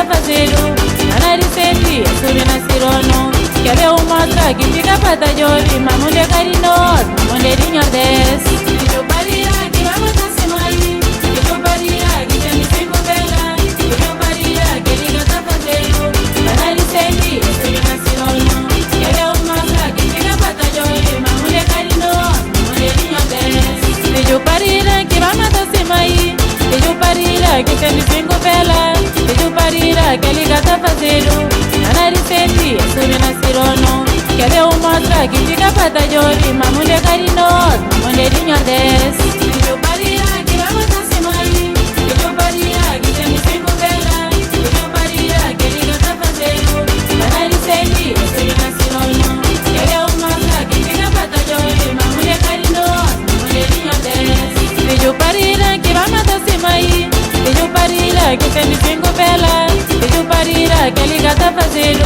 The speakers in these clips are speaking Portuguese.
fazendo. Analisei, subi na cirono. Quer ver uma traga que fica pra tá jovem. Mamulher carinhosa, mamulherinha desse. Que eu paria, que vamos tá se mali. Que eu paria, que tem me cinco vela. Que eu paria, que liga tá fazendo. Analisei, subi na cirono. Quer ver uma traga que fica pra tá jovem. Mamulher carinhosa, mamulherinha desse. Que eu paria, que vamos tá se mali. Que eu paria, que tem me cinco vela. Que eu paria, que liga tá fazendo. Analisei, subi na cirono. Quer ver uma traga que fica pra tá jovem. Mamulher carinhosa, mamulherinha desse. Que eu paria, que vamos tá se mali. Que eu paria, que tem me cinco vela. Que eu paria, que liga tá fazendo. Analisei, subi na cirono. Quer ver uma traga que fica pra tá jovem. Mamulher carinhosa, mamulherinha desse. Que eu paria, que vamos tá se mali. Que eu paria, que tem me cinco vela. Que eu paria, que liga tá fazendo.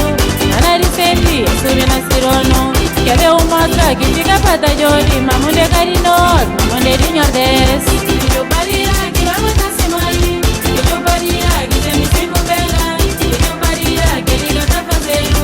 Analisei, subi na cirono. Quer ver uma traga que fica pra tá jovem. Mamulher carinhosa, mamulherinha desse. Que eu paria, que vamos tá se mali. Que eu paria, que tem me cinco vela. Que eu paria, que liga tá fazendo.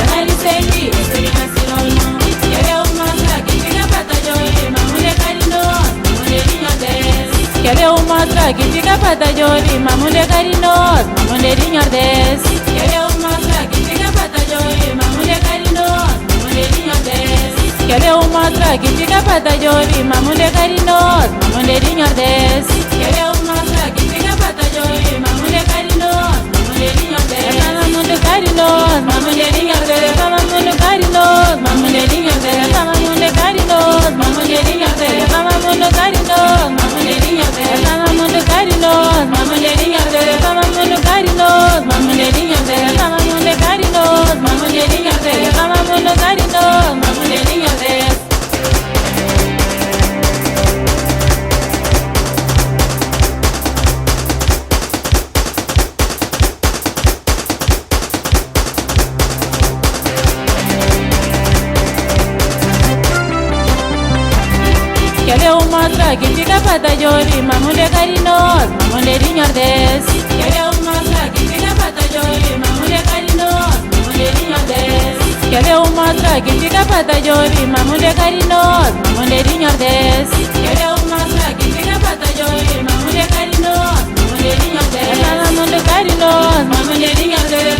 Analisei, subi na cirono. Quer ver uma traga que fica pra tá jovem. Mamulher carinhosa, mamulherinha desse. Quer ver uma traga que fica pra tá jovem. Mamulher carinhosa, mamulherinha desse. Quer ver uma traga que fica pra tá jovem. Mamulher carinhosa, mamulherinha desse. Quer ver uma traga que fica pra tá jovem. Mamulher carinhosa, mamulherinha desse. Quer ver uma traga que fica pra tá jovem. Mamulher carinhosa, mamulherinha desse. Tava muito carinhosa, mamulherinha desse. Tava muito carinhosa, mamulherinha desse. Tava muito carinhosa, mamulherinha desse. Tava muito carinhosa, mamulherinha desse. Tava muito carinhosa, mamulherinha desse. Tava muito carinhosa, mamulherinha desse. Tava muito carinhosa, mamulherinha desse. Tava muito carinhosa, mamulherinha desse. Quer ver uma traga que fica pra tá jovem. Mamulher carinhosa, mamulherinha desse. Quer ver uma traga que fica pra tá jovem. Mamulher carinhosa, mamulherinha desse. Quer ver uma traga que fica pra tá jovem. Mamulher carinhosa, mamulherinha desse. Quer ver uma traga que fica pra tá jovem. Mamulher carinhosa, mamulherinha desse. Tava muito carinhosa, mamulherinha desse.